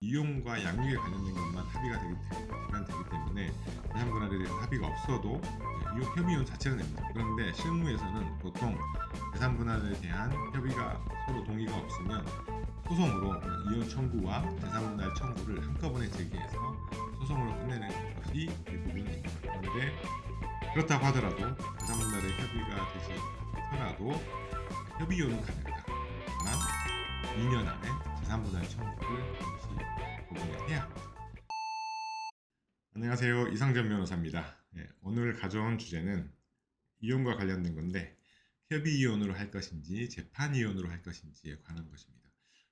이용과 양육에 관련된 것만 합의가 되기 때문에 재산분할에 대해서 합의가 없어도 이용 협의이혼 자체가 됩니다. 그런데 실무에서는 보통 재산분할에 대한 협의가 서로 동의가 없으면 소송으로 이혼 청구와 재산분할 청구를 한꺼번에 제기해서 소송으로 끝내는 것이 대부분입니다. 그런데 그렇다고 하더라도 재산분할에 협의가 되지 않더라도 협의이혼은 가능하다. 다만 2년 안에 재산분할 청구를 반드시 법원에 해야 합니다. 안녕하세요. 이상전 변호사입니다. 오늘 가져온 주제는 이혼과 관련된 건데 협의이혼으로 할 것인지 재판이혼으로 할 것인지에 관한 것입니다.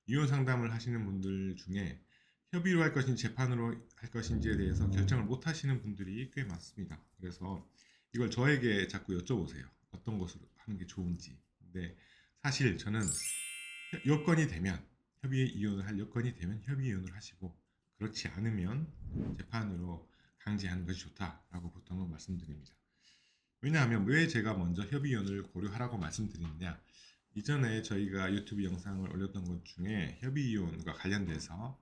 이혼 상담을 하시는 분들 중에 협의로 할 것인지 재판으로 할 것인지에 대해서 결정을 못 하시는 분들이 꽤 많습니다. 그래서 이걸 저에게 자꾸 여쭤보세요. 어떤 것으로 하는 게 좋은지. 근데 사실 저는 여건이 되면 이혼을 할 여건이 되면 협의이혼을 하시고, 그렇지 않으면 재판으로 강제하는 것이 좋다라고 보통은 말씀드립니다. 왜냐하면 왜 제가 먼저 협의이혼을 고려하라고 말씀드리느냐, 이전에 저희가 유튜브 영상을 올렸던 것 중에 협의이혼과 관련돼서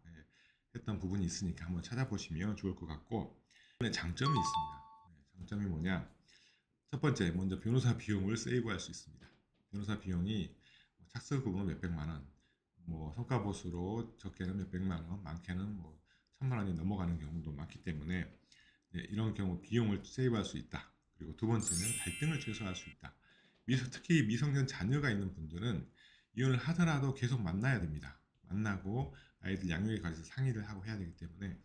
했던 부분이 있으니까 한번 찾아보시면 좋을 것 같고, 장점이 있습니다. 장점이 뭐냐, 첫 번째, 먼저 변호사 비용을 세이브할 수 있습니다. 변호사 비용이 착수금은 몇백만 원, 성과보수로 적게는 몇백만 원, 많게는 천만 원이 넘어가는 경우도 많기 때문에 이런 경우 비용을 세이브할 수 있다. 그리고 두 번째는 갈등을 최소화할 수 있다. 특히 미성년 자녀가 있는 분들은 이혼을 하더라도 계속 만나야 됩니다. 만나고 아이들 양육에 관해서 상의를 하고 해야 되기 때문에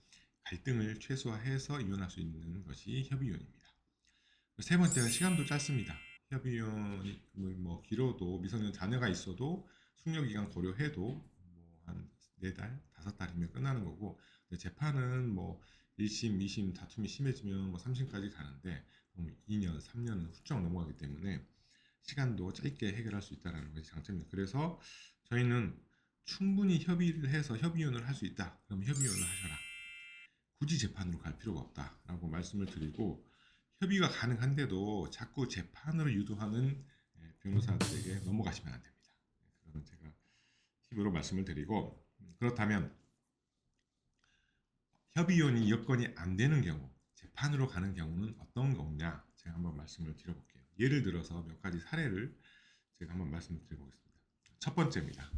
갈등을 최소화해서 이혼할 수 있는 것이 협의이혼입니다. 세 번째는 시간도 짧습니다. 협의이혼이 길어도 미성년 자녀가 있어도 숙려기간 고려해도 한 4달, 5달이면 끝나는 거고, 재판은 1심, 2심 다툼이 심해지면 3심까지 가는데 2년, 3년은 훌쩍 넘어가기 때문에 시간도 짧게 해결할 수 있다는 것이 장점입니다. 그래서 저희는 충분히 협의를 해서 협의이혼을 할 수 있다. 그럼 협의이혼을 하셔라. 굳이 재판으로 갈 필요가 없다라고 말씀을 드리고, 협의가 가능한데도 자꾸 재판으로 유도하는 변호사들에게 넘어가시면 안 됩니다. 그거는 제가 팁으로 말씀을 드리고, 그렇다면 협의이혼이 여건이 안 되는 경우, 재판으로 가는 경우는 어떤 거냐, 제가 한번 말씀을 드려볼게요. 예를 들어서 몇 가지 사례를 제가 한번 말씀을 드려보겠습니다. 첫 번째입니다.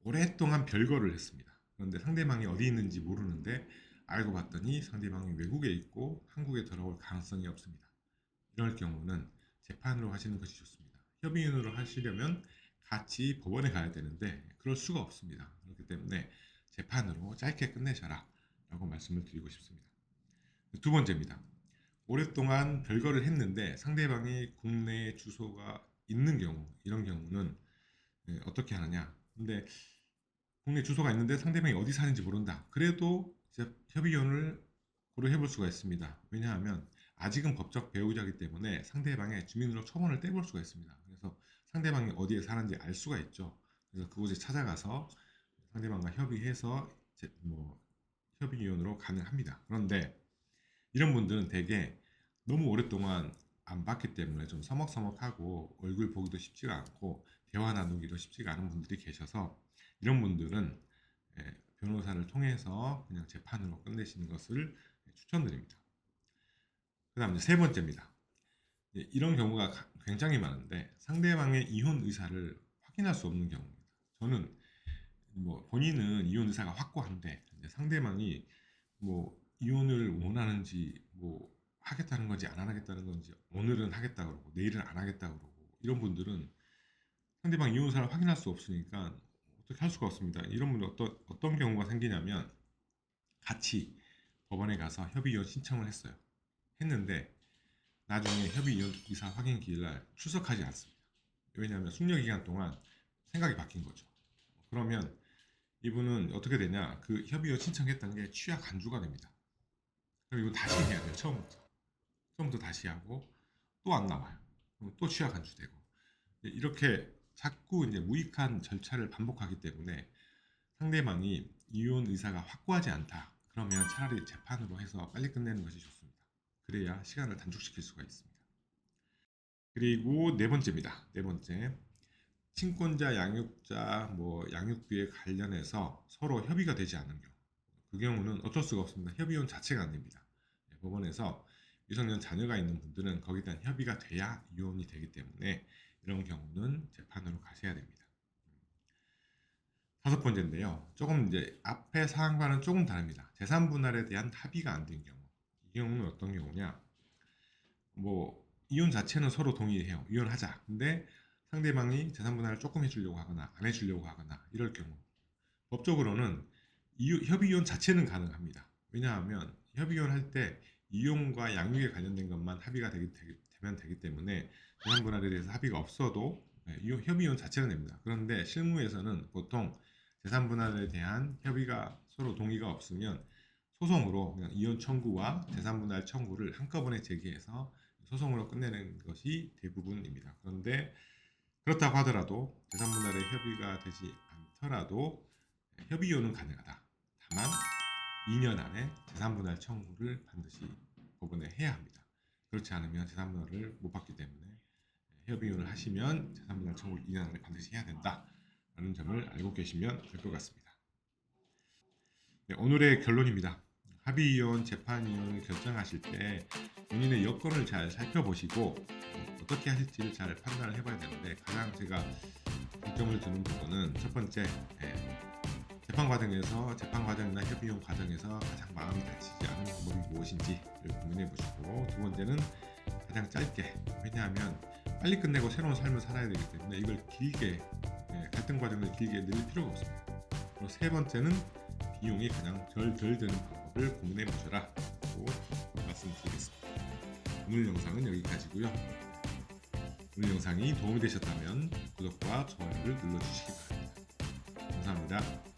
오랫동안 별거를 했습니다. 그런데 상대방이 어디 있는지 모르는데 알고 봤더니 상대방이 외국에 있고 한국에 돌아올 가능성이 없습니다. 이럴 경우는 재판으로 하시는 것이 좋습니다. 협의인으로 하시려면 같이 법원에 가야 되는데 그럴 수가 없습니다. 그렇기 때문에 재판으로 짧게 끝내셔라 라고 말씀을 드리고 싶습니다. 두 번째입니다. 오랫동안 별거를 했는데 상대방이 국내에 주소가 있는 경우, 이런 경우는 어떻게 하느냐. 근데 국내 주소가 있는데 상대방이 어디 사는지 모른다. 그래도 협의이혼을 고려해 볼 수가 있습니다. 왜냐하면 아직은 법적 배우자이기 때문에 상대방의 주민등록 초본을 떼볼 수가 있습니다. 그래서 상대방이 어디에 사는지 알 수가 있죠. 그래서 그곳에 찾아가서 상대방과 협의해서 협의이혼으로 가능합니다. 그런데 이런 분들은 대개 너무 오랫동안 안 봤기 때문에 좀 서먹서먹하고 얼굴 보기도 쉽지가 않고 대화 나누기도 쉽지가 않은 분들이 계셔서, 이런 분들은 변호사를 통해서 그냥 재판으로 끝내시는 것을 추천드립니다. 그 다음 세 번째입니다. 이런 경우가 굉장히 많은데 상대방의 이혼 의사를 확인할 수 없는 경우입니다. 저는 본인은 이혼 의사가 확고한데 상대방이 이혼을 원하는지 하겠다는 건지 안 하겠다는 건지, 오늘은 하겠다 그러고 내일은 안 하겠다 그러고, 이런 분들은 상대방 이혼 의사를 확인할 수 없으니까 어떻게 할 수가 없습니다. 이런 분들 어떤 경우가 생기냐면, 같이 법원에 가서 협의이혼 신청을 했는데 나중에 협의이혼 의사 확인 기일날 출석하지 않습니다. 왜냐하면 숙려기간 동안 생각이 바뀐 거죠. 그러면 이분은 어떻게 되냐, 그 협의이혼 신청했던 게 취하 간주가 됩니다. 그리고 다시 해야 돼요. 처음부터 다시 하고 또 안 나와요. 그럼 또 취하 간주되고, 이렇게 자꾸 이제 무익한 절차를 반복하기 때문에 상대방이 이혼 의사가 확고하지 않다. 그러면 차라리 재판으로 해서 빨리 끝내는 것이 좋습니다. 그래야 시간을 단축시킬 수가 있습니다. 그리고 네 번째입니다. 네 번째, 친권자, 양육자, 양육비에 관련해서 서로 협의가 되지 않는 경우. 그 경우는 어쩔 수가 없습니다. 협의혼 자체가 안 됩니다. 법원에서 미성년 자녀가 있는 분들은 거기에 대한 협의가 돼야 이혼이 되기 때문에 이런 경우는 재판으로 가셔야 됩니다. 다섯 번째인데요. 조금 이제 앞의 사항과는 조금 다릅니다. 재산 분할에 대한 합의가 안 된 경우. 이 경우는 어떤 경우냐? 뭐 이혼 자체는 서로 동의해요. 이혼하자. 근데 상대방이 재산 분할을 조금 해주려고 하거나 안 해주려고 하거나 이럴 경우 법적으로는 협의 이혼 자체는 가능합니다. 왜냐하면 협의 이혼 할 때 이혼과 양육에 관련된 것만 합의가 되면 되기 때문에 재산 분할에 대해서 합의가 없어도 협의 이혼 자체는 됩니다. 그런데 실무에서는 보통 재산 분할에 대한 협의가 서로 동의가 없으면 소송으로 그냥 이혼 청구와 재산 분할 청구를 한꺼번에 제기해서 소송으로 끝내는 것이 대부분입니다. 그런데 그렇다고 하더라도 재산 분할에 협의가 되지 않더라도 협의 이혼은 가능하다. 다만 2년 안에 재산 분할 청구를 반드시 법원에 해야 합니다. 그렇지 않으면 재산 분할을 못 받기 때문에 협의 이혼을 하시면 재산 분할 청구를 2년 안에 반드시 해야 된다라는 점을 알고 계시면 될 것 같습니다. 네, 오늘의 결론입니다. 합의 이혼, 재판 이혼을 결정하실 때 본인의 여건을 잘 살펴보시고 어떻게 하실지를 잘 판단을 해봐야 되는데 가장 제가 중점을 두는 부분은 첫 번째 재판 과정이나 협의 이혼 과정에서 가장 마음이 다치지 않은 방법이 무엇인지를 고민해 보시고 두 번째는 가장 짧게 왜냐하면 빨리 끝내고 새로운 삶을 살아야 되기 때문에 이걸 길게 갈등 과정을 길게 늘릴 필요가 없습니다. 그리고 세 번째는 비용이 가장 덜 드는 방법을 고민해 보셔라 라고 말씀드리겠습니다. 오늘 영상은 여기까지고요. 오늘 영상이 도움이 되셨다면 구독과 좋아요를 눌러주시기 바랍니다. 감사합니다.